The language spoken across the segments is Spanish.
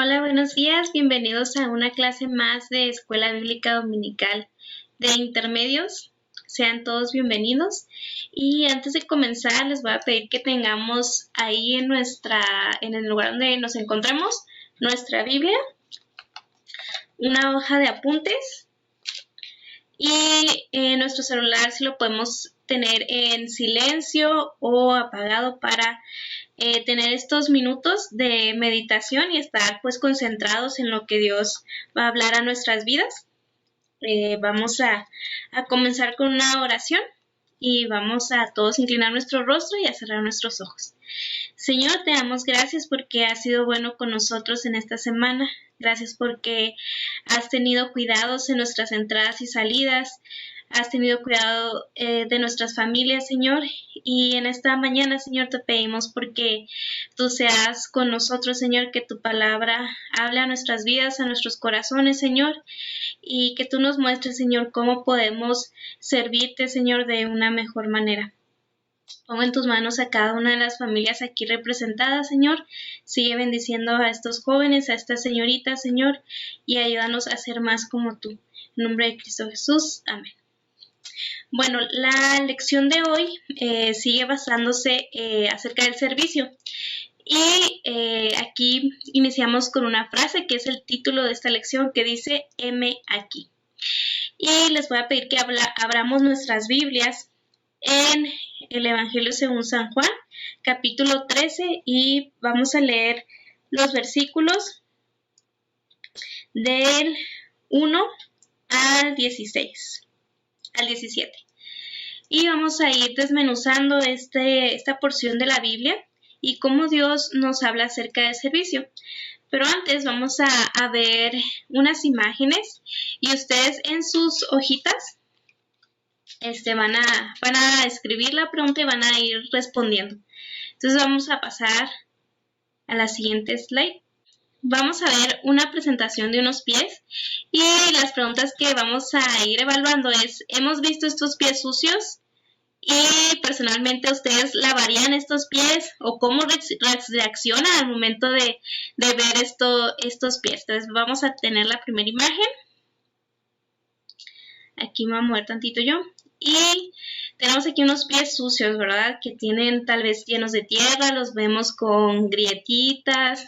Hola, buenos días. Bienvenidos a una clase más de Escuela Bíblica Dominical de Intermedios. Sean todos bienvenidos. Y antes de comenzar, les voy a pedir que tengamos ahí en el lugar donde nos encontramos, nuestra Biblia, una hoja de apuntes y nuestro celular si lo podemos tener en silencio o apagado para tener estos minutos de meditación y estar pues concentrados en lo que Dios va a hablar a nuestras vidas. Vamos a comenzar con una oración y vamos a todos inclinar nuestro rostro y a cerrar nuestros ojos. Señor, te damos gracias porque has sido bueno con nosotros en esta semana. Gracias porque has tenido cuidados en nuestras entradas y salidas. Has tenido cuidado de nuestras familias, Señor. Y en esta mañana, Señor, te pedimos porque tú seas con nosotros, Señor, que tu palabra hable a nuestras vidas, a nuestros corazones, Señor. Y que tú nos muestres, Señor, cómo podemos servirte, Señor, de una mejor manera. Pongo en tus manos a cada una de las familias aquí representadas, Señor. Sigue bendiciendo a estos jóvenes, a estas señoritas, Señor, y ayúdanos a ser más como tú. En nombre de Cristo Jesús. Amén. Bueno, la lección de hoy sigue basándose acerca del servicio. Y aquí iniciamos con una frase que es el título de esta lección que dice, heme aquí. Y les voy a pedir que abramos nuestras Biblias en el Evangelio según San Juan, capítulo 13, y vamos a leer los versículos del 1 al 16, al 17. Y vamos a ir desmenuzando esta porción de la Biblia y cómo Dios nos habla acerca del servicio. Pero antes vamos a ver unas imágenes y ustedes en sus hojitas van a escribir la pregunta y van a ir respondiendo. Entonces vamos a pasar a la siguiente slide. Vamos a ver una presentación de unos pies y las preguntas que vamos a ir evaluando es, ¿hemos visto estos pies sucios? Y personalmente ustedes lavarían estos pies o cómo reaccionan al momento de ver estos pies. Entonces vamos a tener la primera imagen. Aquí me voy a mover tantito yo. Y tenemos aquí unos pies sucios, ¿verdad? Que tienen tal vez llenos de tierra, los vemos con grietitas,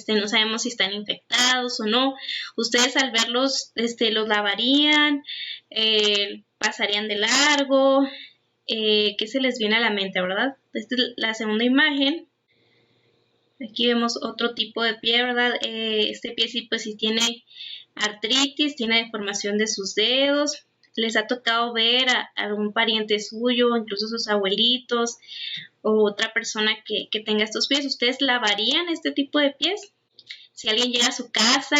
no sabemos si están infectados o no. Ustedes al verlos, los lavarían, pasarían de largo. ¿Qué se les viene a la mente, verdad? Esta es la segunda imagen. Aquí vemos otro tipo de pie, ¿verdad? Este pie sí, pues sí tiene artritis, tiene deformación de sus dedos. Les ha tocado ver a algún pariente suyo, incluso sus abuelitos o otra persona que tenga estos pies. ¿Ustedes lavarían este tipo de pies? Si alguien llega a su casa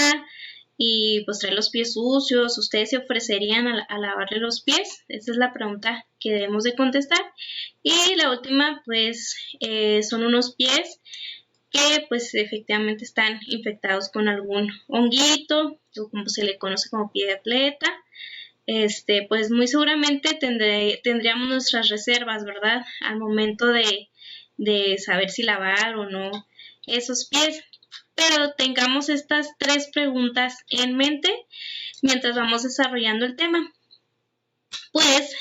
y pues trae los pies sucios, ¿ustedes se ofrecerían a lavarle los pies? Esa es la pregunta que debemos de contestar. Y la última, pues, son unos pies que pues efectivamente están infectados con algún honguito, o como se le conoce como pie de atleta. Pues muy seguramente tendríamos nuestras reservas, ¿verdad? Al momento de saber si lavar o no esos pies. Pero tengamos estas tres preguntas en mente mientras vamos desarrollando el tema. Pues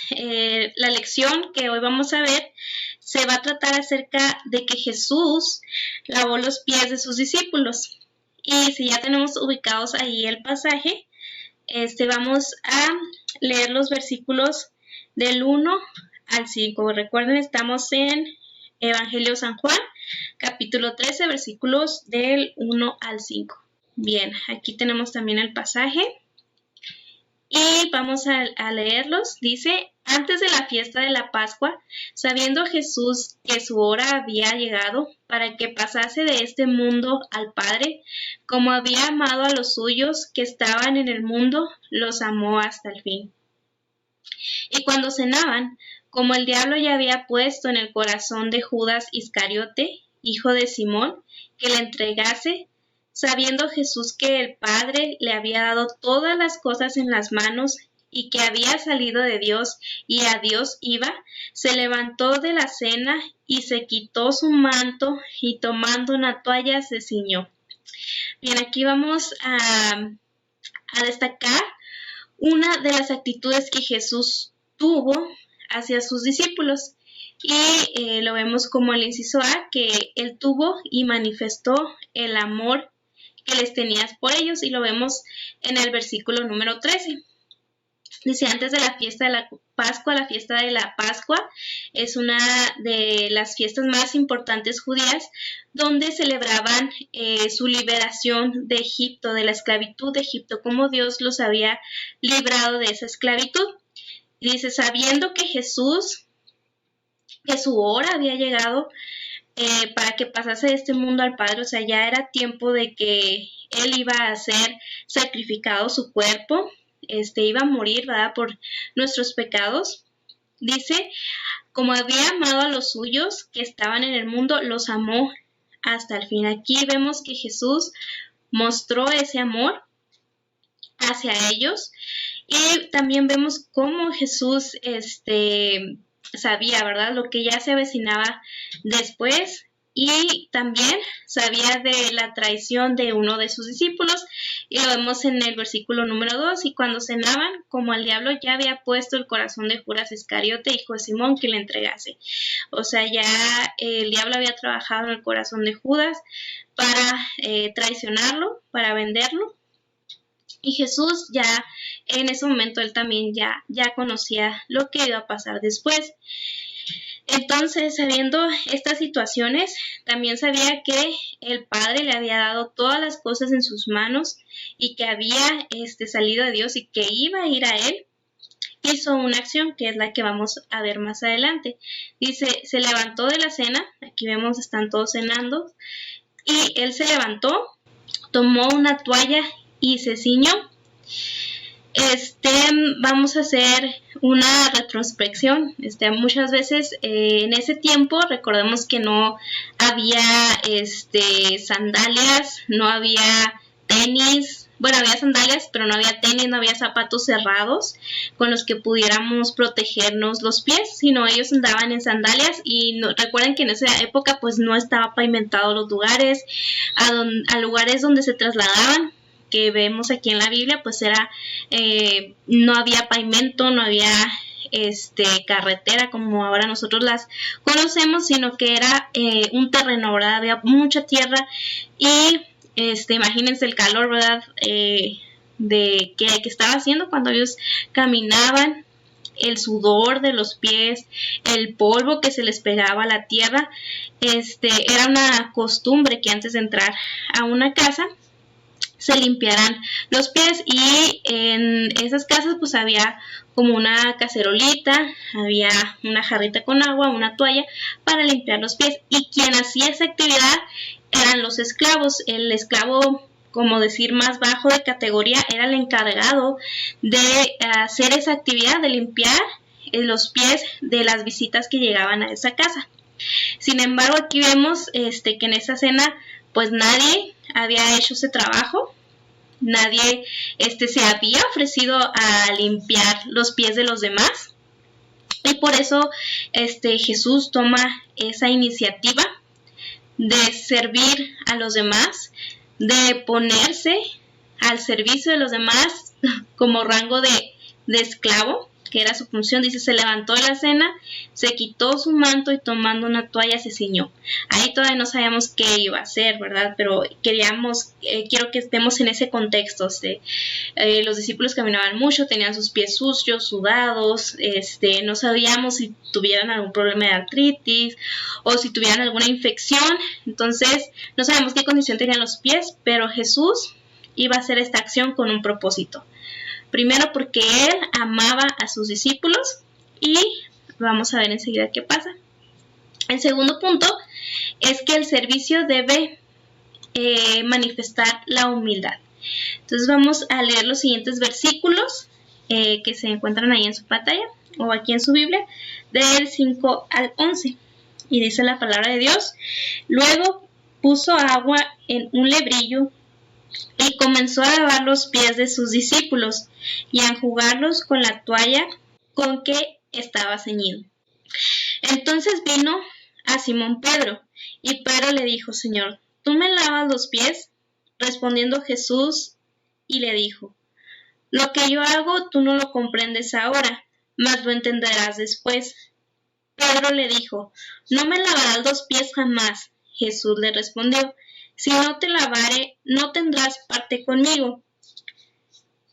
la lección que hoy vamos a ver se va a tratar acerca de que Jesús lavó los pies de sus discípulos. Y si ya tenemos ubicados ahí el pasaje, vamos a leer los versículos del 1 al 5. Recuerden, estamos en Evangelio San Juan, capítulo 13, versículos del 1 al 5. Bien, aquí tenemos también el pasaje y vamos a leerlos. Dice, antes de la fiesta de la Pascua, sabiendo Jesús que su hora había llegado para que pasase de este mundo al Padre, como había amado a los suyos que estaban en el mundo, los amó hasta el fin. Y cuando cenaban, como el diablo ya había puesto en el corazón de Judas Iscariote, hijo de Simón, que le entregase, sabiendo Jesús que el Padre le había dado todas las cosas en las manos y que había salido de Dios y a Dios iba, se levantó de la cena y se quitó su manto y tomando una toalla se ciñó. Bien, aquí vamos a destacar una de las actitudes que Jesús tuvo hacia sus discípulos. Y lo vemos como el inciso A, que él tuvo y manifestó el amor que les tenías por ellos, y lo vemos en el versículo número 13. Dice, antes de la fiesta de la Pascua, la fiesta de la Pascua es una de las fiestas más importantes judías, donde celebraban su liberación de Egipto, de la esclavitud de Egipto, como Dios los había librado de esa esclavitud. Y dice, sabiendo que su hora había llegado para que pasase de este mundo al Padre, o sea, ya era tiempo de que él iba a ser sacrificado, su cuerpo, iba a morir, ¿verdad?, por nuestros pecados. Dice, como había amado a los suyos que estaban en el mundo, los amó hasta el fin. Aquí vemos que Jesús mostró ese amor hacia ellos, y también vemos cómo Jesús sabía, ¿verdad?, lo que ya se avecinaba después, y también sabía de la traición de uno de sus discípulos, y lo vemos en el versículo número 2, y cuando cenaban, como el diablo ya había puesto el corazón de Judas Iscariote, hijo de Simón, que le entregase. O sea, ya el diablo había trabajado en el corazón de Judas para traicionarlo, para venderlo. Y Jesús ya en ese momento él también ya conocía lo que iba a pasar después. Entonces, sabiendo estas situaciones, también sabía que el Padre le había dado todas las cosas en sus manos y que había salido de Dios y que iba a ir a él. Hizo una acción que es la que vamos a ver más adelante. Dice, se levantó de la cena, aquí vemos están todos cenando, y él se levantó, tomó una toalla y se ciñó. Vamos a hacer una retrospección. Muchas veces en ese tiempo, recordemos que no había sandalias, no había tenis. Bueno, había sandalias, pero no había tenis, no había zapatos cerrados con los que pudiéramos protegernos los pies, sino ellos andaban en sandalias. Y recuerden que en esa época pues no estaba pavimentado los lugares, a lugares donde se trasladaban, que vemos aquí en la Biblia, pues no había pavimento, no había carretera como ahora nosotros las conocemos, sino que era un terreno, ¿verdad? Había mucha tierra y imagínense el calor, ¿verdad? De que estaba haciendo cuando ellos caminaban, el sudor de los pies, el polvo que se les pegaba a la tierra. Era una costumbre que antes de entrar a una casa se limpiaran los pies, y en esas casas pues había como una cacerolita, había una jarrita con agua, una toalla para limpiar los pies, y quien hacía esa actividad eran los esclavos. El esclavo, como decir, más bajo de categoría, era el encargado de hacer esa actividad de limpiar los pies de las visitas que llegaban a esa casa. Sin embargo, aquí vemos que en esa cena pues nadie había hecho ese trabajo, nadie se había ofrecido a limpiar los pies de los demás, y por eso Jesús toma esa iniciativa de servir a los demás, de ponerse al servicio de los demás como rango de esclavo, que era su función. Dice, se levantó de la cena, se quitó su manto y tomando una toalla se ciñó. Ahí todavía no sabíamos qué iba a hacer, ¿verdad? Pero quiero que estemos en ese contexto. Los discípulos caminaban mucho, tenían sus pies sucios, sudados, no sabíamos si tuvieran algún problema de artritis o si tuvieran alguna infección. Entonces, no sabemos qué condición tenían los pies, pero Jesús iba a hacer esta acción con un propósito. Primero, porque él amaba a sus discípulos, y vamos a ver enseguida qué pasa. El segundo punto es que el servicio debe manifestar la humildad. Entonces vamos a leer los siguientes versículos que se encuentran ahí en su pantalla o aquí en su Biblia, del 5 al 11. Y dice la palabra de Dios: luego puso agua en un lebrillo y comenzó a lavar los pies de sus discípulos y a enjugarlos con la toalla con que estaba ceñido. Entonces vino a Simón Pedro, y Pedro le dijo: Señor, ¿tú me lavas los pies? Respondiendo Jesús y le dijo: lo que yo hago tú no lo comprendes ahora, mas lo entenderás después. Pedro le dijo: no me lavarás los pies jamás. Jesús le respondió: si no te lavare, no tendrás parte conmigo.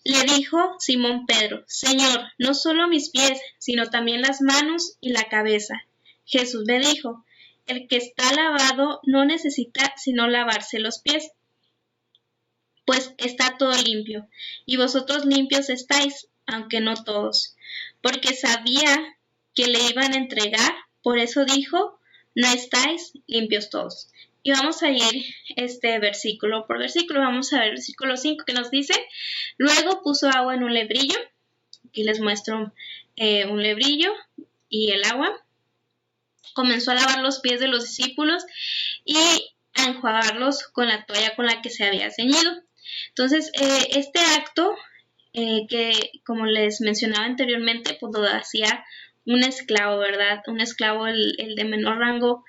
Le dijo Simón Pedro: Señor, no solo mis pies, sino también las manos y la cabeza. Jesús le dijo: el que está lavado no necesita sino lavarse los pies, pues está todo limpio, y vosotros limpios estáis, aunque no todos. Porque sabía que le iban a entregar, por eso dijo: no estáis limpios todos. Y vamos a ir versículo por versículo. Vamos a ver el versículo 5 que nos dice: luego puso agua en un lebrillo. Aquí les muestro un lebrillo y el agua. Comenzó a lavar los pies de los discípulos y a enjuagarlos con la toalla con la que se había ceñido. Entonces, este acto, que como les mencionaba anteriormente, pues lo hacía un esclavo, ¿verdad? Un esclavo, el de menor rango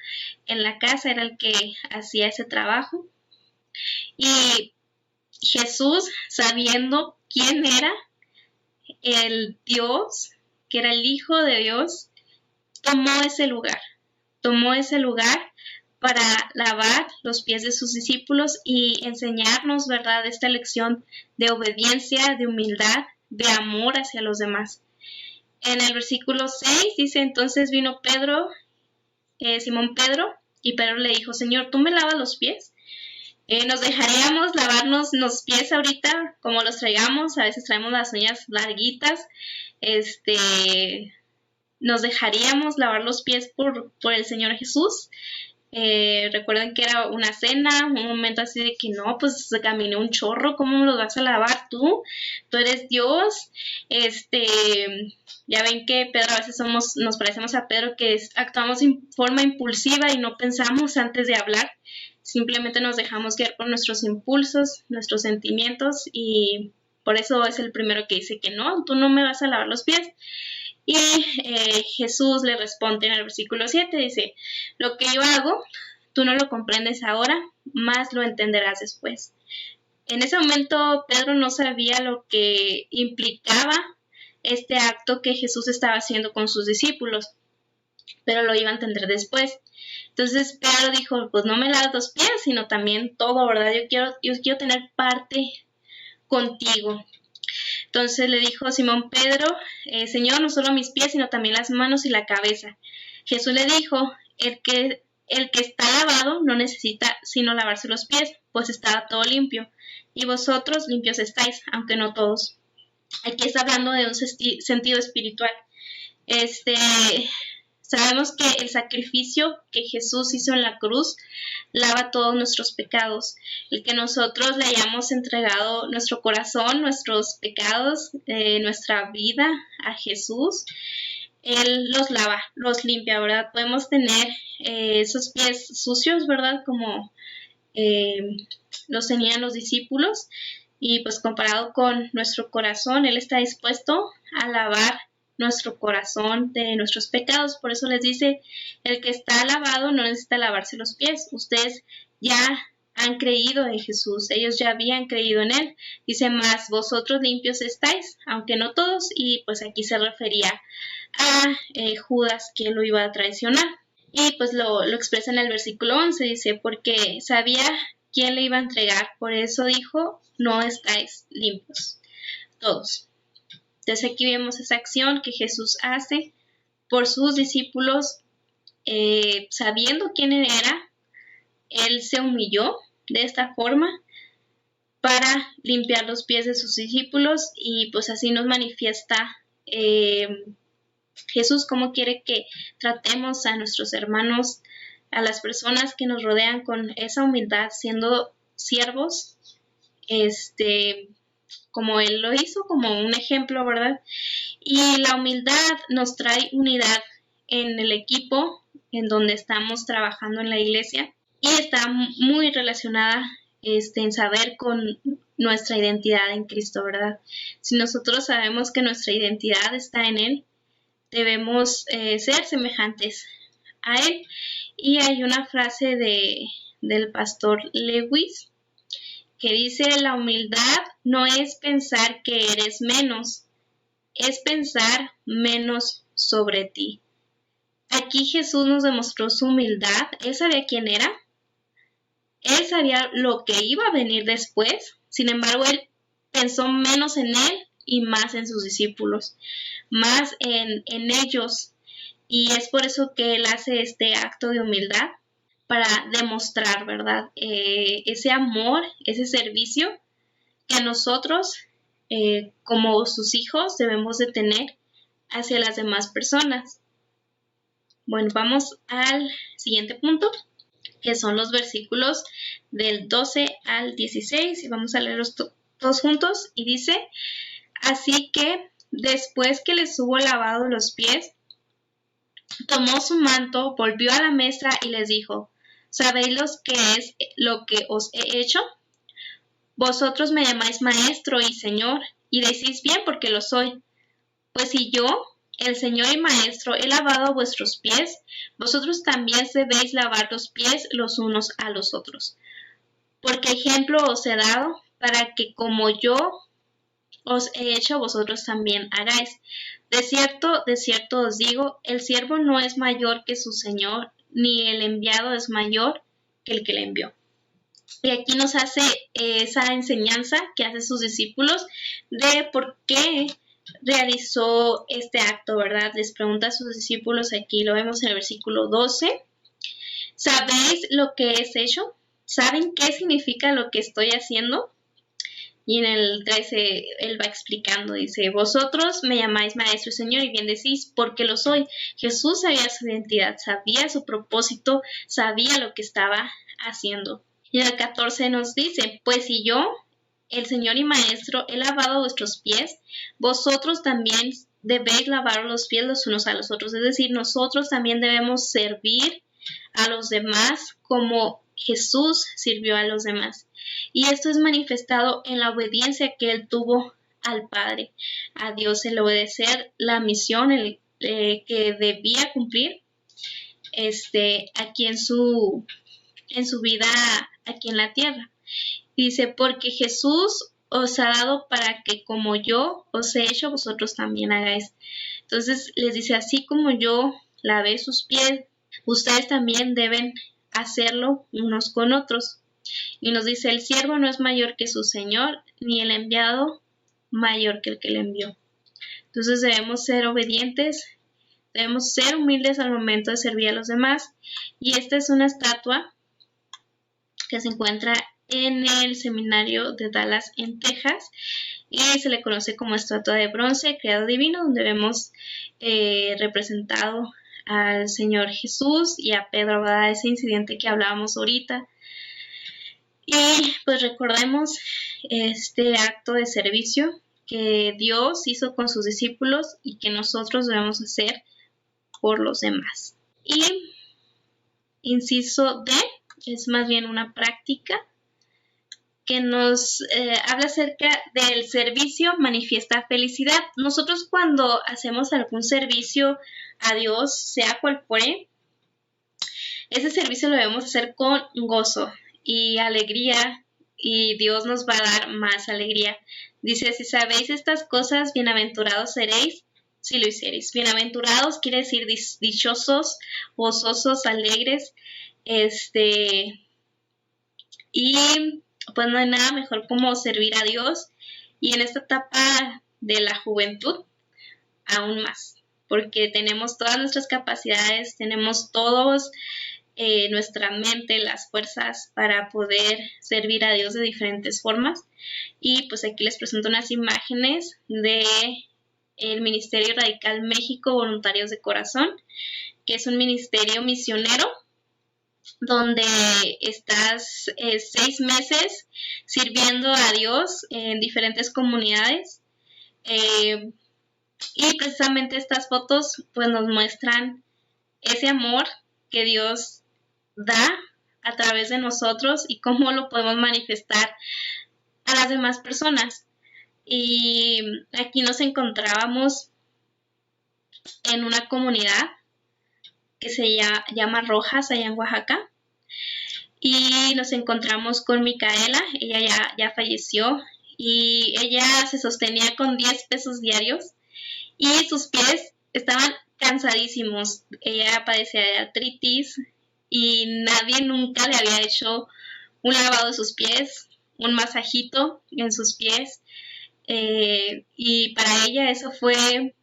en la casa, era el que hacía ese trabajo. Y Jesús, sabiendo quién era el Dios, que era el Hijo de Dios, tomó ese lugar para lavar los pies de sus discípulos y enseñarnos, ¿verdad?, esta lección de obediencia, de humildad, de amor hacia los demás. En el versículo 6 dice: entonces vino Simón Pedro, y Pedro le dijo: Señor, ¿tú me lavas los pies? ¿Nos dejaríamos lavarnos los pies ahorita como los traigamos? A veces traemos las uñas larguitas. ¿Nos dejaríamos lavar los pies por el Señor Jesús? Recuerden que era una cena, un momento así de que no, pues caminé un chorro, ¿cómo me los vas a lavar tú? Tú eres Dios. Ya ven que Pedro, a veces nos parecemos a Pedro, que actuamos de forma impulsiva y no pensamos antes de hablar. Simplemente nos dejamos guiar por nuestros impulsos, nuestros sentimientos, y por eso es el primero que dice que no, tú no me vas a lavar los pies. Y Jesús le responde en el versículo 7, dice: lo que yo hago, tú no lo comprendes ahora, mas lo entenderás después. En ese momento Pedro no sabía lo que implicaba este acto que Jesús estaba haciendo con sus discípulos, pero lo iba a entender después. Entonces Pedro dijo: pues no me lavas los pies, sino también todo, ¿verdad? Yo quiero tener parte contigo. Entonces le dijo Simón Pedro: Señor, no solo mis pies, sino también las manos y la cabeza. Jesús le dijo: el que está lavado no necesita sino lavarse los pies, pues está todo limpio, y vosotros limpios estáis, aunque no todos. Aquí está hablando de un sentido espiritual. Sabemos que el sacrificio que Jesús hizo en la cruz lava todos nuestros pecados. El que nosotros le hayamos entregado nuestro corazón, nuestros pecados, nuestra vida a Jesús, Él los lava, los limpia, ¿verdad? Podemos tener esos pies sucios, ¿verdad? Como los tenían los discípulos, y pues comparado con nuestro corazón, Él está dispuesto a lavar nuestro corazón de nuestros pecados. Por eso les dice: el que está lavado no necesita lavarse los pies. Ustedes ya han creído en Jesús, ellos ya habían creído en Él. Dice: más vosotros limpios estáis, aunque no todos. Y pues aquí se refería a Judas, que lo iba a traicionar. Y pues lo expresa en el versículo 11, dice: porque sabía quién le iba a entregar, por eso dijo: no estáis limpios todos. Entonces aquí vemos esa acción que Jesús hace por sus discípulos, sabiendo quién era. Él se humilló de esta forma para limpiar los pies de sus discípulos, y pues así nos manifiesta Jesús cómo quiere que tratemos a nuestros hermanos, a las personas que nos rodean, con esa humildad, siendo siervos, como Él lo hizo, como un ejemplo, ¿verdad? Y la humildad nos trae unidad en el equipo en donde estamos trabajando en la iglesia, y está muy relacionada en saber con nuestra identidad en Cristo, ¿verdad? Si nosotros sabemos que nuestra identidad está en Él, debemos ser semejantes a Él. Y hay una frase del pastor Lewis que dice: la humildad no es pensar que eres menos, es pensar menos sobre ti. Aquí Jesús nos demostró su humildad. Él sabía quién era, él sabía lo que iba a venir después. Sin embargo, él pensó menos en él y más en sus discípulos, más en ellos. Y es por eso que él hace este acto de humildad, para demostrar, ¿verdad? Ese amor, ese servicio que nosotros, como sus hijos, debemos de tener hacia las demás personas. Bueno, vamos al siguiente punto, que son los versículos del 12 al 16, y vamos a leerlos todos juntos, y dice: así que después que les hubo lavado los pies, tomó su manto, volvió a la mesa y les dijo: ¿sabéis lo que os he hecho? Vosotros me llamáis maestro y señor, y decís bien porque lo soy. Pues si yo, el Señor y Maestro, he lavado vuestros pies, vosotros también debéis lavar los pies los unos a los otros. Porque ejemplo os he dado, para que como yo os he hecho, vosotros también hagáis. De cierto os digo, el siervo no es mayor que su Señor, ni el enviado es mayor que el que le envió. Y aquí nos hace esa enseñanza que hace sus discípulos de por qué realizó este acto, ¿verdad? Les pregunta a sus discípulos, aquí lo vemos en el versículo 12. ¿Sabéis lo que es hecho? ¿Saben qué significa lo que estoy haciendo? Y en el 13 él va explicando, dice: vosotros me llamáis maestro y señor, y bien decís, porque lo soy. Jesús sabía su identidad, sabía su propósito, sabía lo que estaba haciendo. Y en el 14 nos dice: pues si yo, el Señor y Maestro, he lavado vuestros pies, vosotros también debéis lavar los pies los unos a los otros. Es decir, nosotros también debemos servir a los demás como Jesús sirvió a los demás. Y esto es manifestado en la obediencia que él tuvo al Padre, a Dios, el obedecer la misión que debía cumplir aquí en su vida aquí en la tierra. Dice: porque Jesús os ha dado para que como yo os he hecho, vosotros también hagáis. Entonces les dice: así como yo lavé sus pies, ustedes también deben hacerlo unos con otros. Y nos dice: el siervo no es mayor que su Señor, ni el enviado mayor que el que le envió. Entonces debemos ser obedientes, debemos ser humildes al momento de servir a los demás. Y esta es una estatua que se encuentra en el seminario de Dallas, en Texas, y se le conoce como estatua de bronce, criado divino, donde vemos representado al Señor Jesús y a Pedro, ¿verdad? Ese incidente que hablábamos ahorita. Y pues recordemos este acto de servicio que Dios hizo con sus discípulos y que nosotros debemos hacer por los demás. Y inciso D es más bien una práctica que nos habla acerca del servicio manifiesta felicidad. Nosotros cuando hacemos algún servicio a Dios, sea cual fuere, ese servicio lo debemos hacer con gozo y alegría, y Dios nos va a dar más alegría. Dice: si sabéis estas cosas, bienaventurados seréis si lo hiciereis. Bienaventurados quiere decir dichosos, gozosos, alegres, y pues no hay nada mejor como servir a Dios, y en esta etapa de la juventud aún más, porque tenemos todas nuestras capacidades, tenemos todos nuestra mente, las fuerzas para poder servir a Dios de diferentes formas. Y pues aquí les presento unas imágenes de el Ministerio Radical México Voluntarios de Corazón, que es un ministerio misionero donde estás 6 meses sirviendo a Dios en diferentes comunidades, y precisamente estas fotos pues nos muestran ese amor que Dios da a través de nosotros y cómo lo podemos manifestar a las demás personas. Y aquí nos encontrábamos en una comunidad que se llama Rojas, allá en Oaxaca, y nos encontramos con Micaela. Ella ya falleció y ella se sostenía con 10 pesos diarios y sus pies estaban cansadísimos. Ella padecía de artritis y nadie nunca le había hecho un lavado de sus pies, un masajito en sus pies. Y para ella eso fue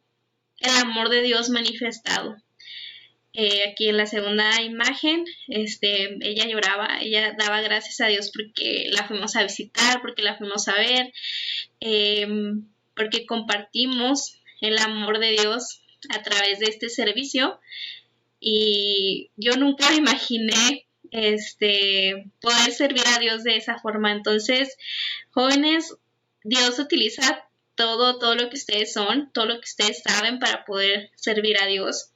el amor de Dios manifestado. Aquí en la segunda imagen, ella lloraba, ella daba gracias a Dios porque la fuimos a visitar, porque la fuimos a ver, porque compartimos el amor de Dios a través de este servicio. Y yo nunca me imaginé poder servir a Dios de esa forma. Entonces, jóvenes, Dios utiliza todo lo que ustedes son, todo lo que ustedes saben para poder servir a Dios.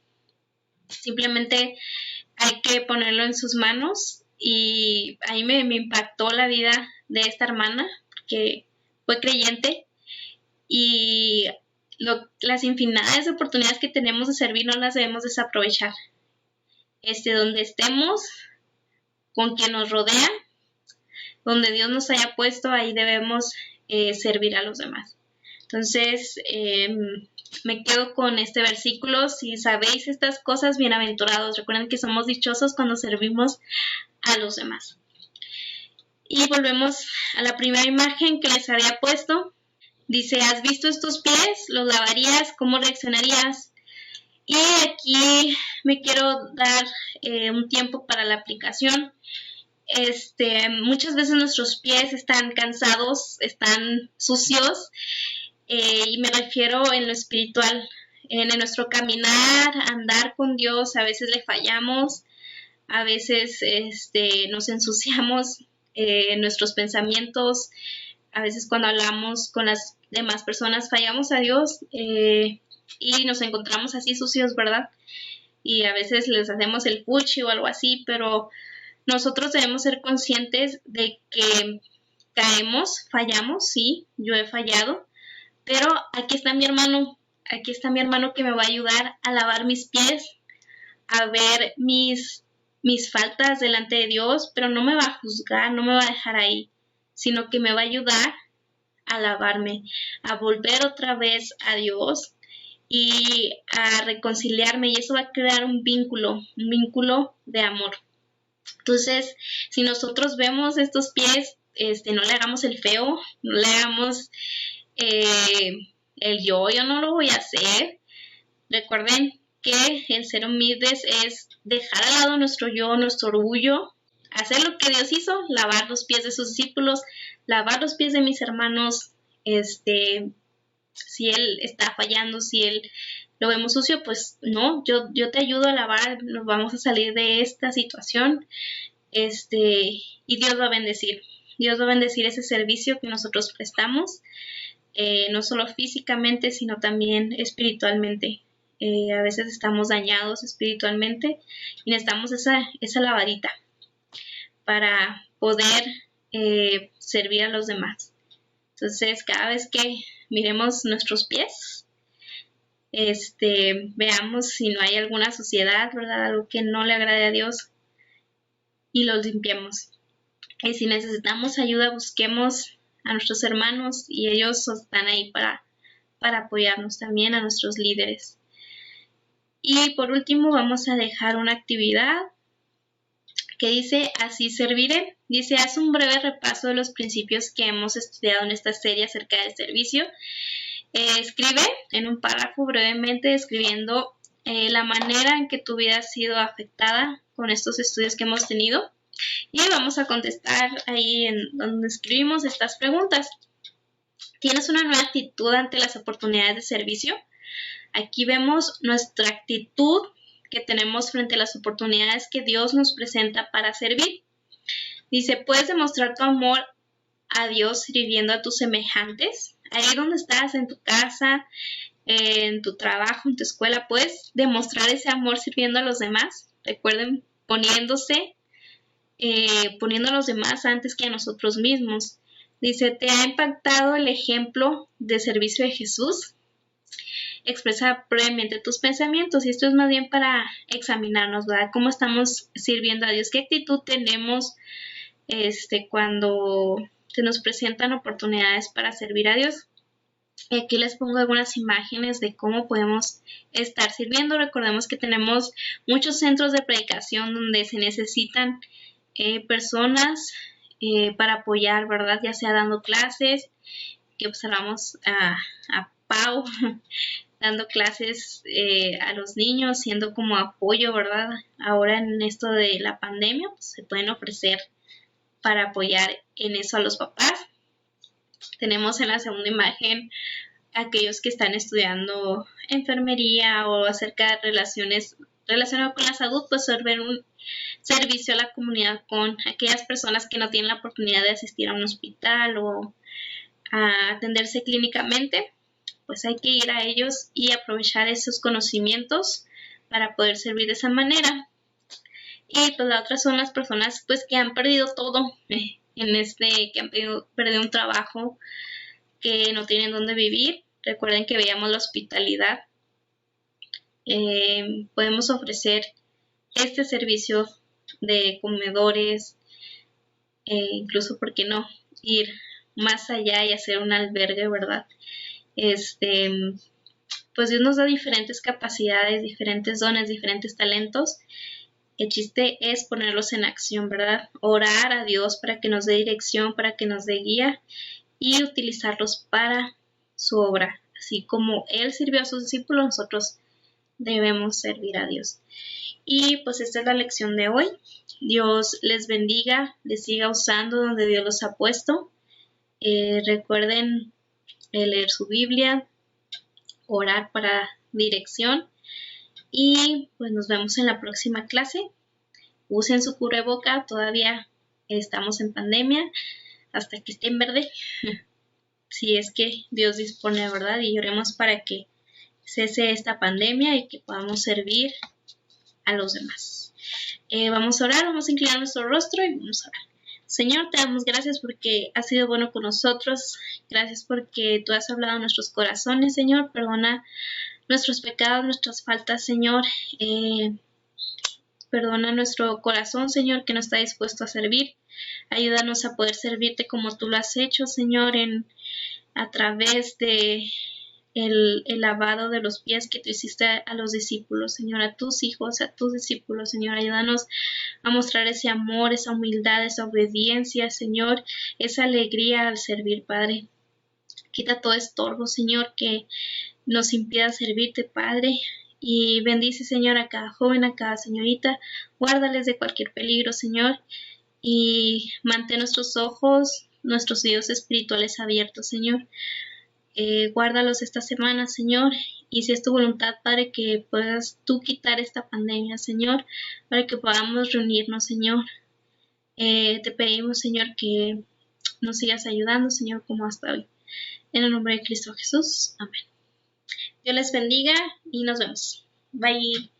Simplemente hay que ponerlo en sus manos. Y ahí me impactó la vida de esta hermana, porque fue creyente, y las infinidades de oportunidades que tenemos de servir no las debemos desaprovechar. Donde estemos, con quien nos rodea, donde Dios nos haya puesto, ahí debemos servir a los demás. Entonces, me quedo con este versículo: si sabéis estas cosas, bienaventurados. Recuerden que somos dichosos cuando servimos a los demás. Y volvemos a la primera imagen que les había puesto. Dice: ¿has visto estos pies? ¿Los lavarías? ¿Cómo reaccionarías? Y aquí me quiero dar un tiempo para la aplicación. Muchas veces nuestros pies están cansados, están sucios, y me refiero en lo espiritual, en nuestro caminar, andar con Dios. A veces le fallamos, a veces nos ensuciamos en nuestros pensamientos, a veces cuando hablamos con las demás personas fallamos a Dios, y nos encontramos así sucios, ¿verdad? Y a veces les hacemos el puchi o algo así, pero nosotros debemos ser conscientes de que caemos, fallamos, sí, yo he fallado, pero aquí está mi hermano que me va a ayudar a lavar mis pies, a ver mis faltas delante de Dios, pero no me va a juzgar, no me va a dejar ahí, sino que me va a ayudar a lavarme, a volver otra vez a Dios y a reconciliarme, y eso va a crear un vínculo de amor. Entonces, si nosotros vemos estos pies, no le hagamos el feo, no le hagamos el yo no lo voy a hacer. Recuerden que el ser humildes es dejar al lado nuestro yo, nuestro orgullo, hacer lo que Dios hizo, lavar los pies de sus discípulos, lavar los pies de mis hermanos. Si Él está fallando, si Él lo vemos sucio, pues no, yo te ayudo a lavar, nos vamos a salir de esta situación, y Dios va a bendecir. Dios va a bendecir ese servicio que nosotros prestamos, no solo físicamente, sino también espiritualmente. A veces estamos dañados espiritualmente y necesitamos esa lavadita para poder servir a los demás. Entonces, cada vez que miremos nuestros pies, veamos si no hay alguna suciedad, ¿verdad? Algo que no le agrade a Dios, y los limpiemos. Y si necesitamos ayuda, busquemos a nuestros hermanos, y ellos están ahí para apoyarnos, también a nuestros líderes. Y por último vamos a dejar una actividad que dice: así serviré. Dice: haz un breve repaso de los principios que hemos estudiado en esta serie acerca del servicio. Escribe en un párrafo brevemente describiendo la manera en que tu vida ha sido afectada con estos estudios que hemos tenido, y vamos a contestar ahí en donde escribimos estas preguntas. ¿Tienes una nueva actitud ante las oportunidades de servicio? Aquí vemos nuestra actitud que tenemos frente a las oportunidades que Dios nos presenta para servir. Dice: ¿puedes demostrar tu amor a Dios sirviendo a tus semejantes? Ahí donde estás, en tu casa, en tu trabajo, en tu escuela, ¿puedes demostrar ese amor sirviendo a los demás? Recuerden, poniendo a los demás antes que a nosotros mismos. Dice: ¿te ha impactado el ejemplo de servicio de Jesús? expresa brevemente tus pensamientos. Y esto es más bien para examinarnos, ¿verdad? ¿Cómo estamos sirviendo a Dios? ¿Qué actitud tenemos cuando se nos presentan oportunidades para servir a Dios? Y aquí les pongo algunas imágenes de cómo podemos estar sirviendo. Recordemos que tenemos muchos centros de predicación donde se necesitan personas para apoyar, ¿verdad? Ya sea dando clases, que observamos a Pau dando clases a los niños, siendo como apoyo, ¿verdad? Ahora en esto de la pandemia, pues, se pueden ofrecer para apoyar en eso a los papás. Tenemos en la segunda imagen aquellos que están estudiando enfermería o acerca de relaciones relacionado con la salud, pues servir un servicio a la comunidad con aquellas personas que no tienen la oportunidad de asistir a un hospital o a atenderse clínicamente, pues hay que ir a ellos y aprovechar esos conocimientos para poder servir de esa manera. Y pues la otra son las personas pues que han perdido todo que han perdido un trabajo, que no tienen dónde vivir. Recuerden que veíamos la hospitalidad. Podemos ofrecer este servicio de comedores, incluso, ¿por qué no?, ir más allá y hacer un albergue, ¿verdad? Pues Dios nos da diferentes capacidades, diferentes dones, diferentes talentos. El chiste es ponerlos en acción, ¿verdad? Orar a Dios para que nos dé dirección, para que nos dé guía y utilizarlos para su obra. Así como Él sirvió a sus discípulos, nosotros debemos servir a Dios. Y pues esta es la lección de hoy. Dios les bendiga, les siga usando donde Dios los ha puesto. Recuerden leer su Biblia, orar para dirección y pues nos vemos en la próxima clase. Usen su cubreboca, todavía estamos en pandemia hasta que esté en verde, si es que Dios dispone, ¿verdad? Y oremos para que cese esta pandemia y que podamos servir a los demás. Vamos a orar, vamos a inclinar nuestro rostro y vamos a orar. Señor, te damos gracias porque has sido bueno con nosotros. Gracias porque tú has hablado en nuestros corazones, Señor. Perdona nuestros pecados, nuestras faltas, Señor. Perdona nuestro corazón, Señor, que no está dispuesto a servir. Ayúdanos a poder servirte como tú lo has hecho, Señor, a través de el lavado de los pies que tú hiciste a los discípulos, Señor, a tus hijos, a tus discípulos, Señor. Ayúdanos a mostrar ese amor, esa humildad, esa obediencia, Señor, esa alegría al servir, Padre. Quita todo estorbo, Señor, que nos impida servirte, Padre. Y bendice, Señor, a cada joven, a cada señorita. Guárdales de cualquier peligro, Señor. Y mantén nuestros ojos, nuestros oídos espirituales abiertos, Señor. Guárdalos esta semana, Señor, y si es tu voluntad, Padre, que puedas tú quitar esta pandemia, Señor, para que podamos reunirnos, Señor. Te pedimos, Señor, que nos sigas ayudando, Señor, como hasta hoy. En el nombre de Cristo Jesús. Amén. Dios les bendiga y nos vemos. Bye.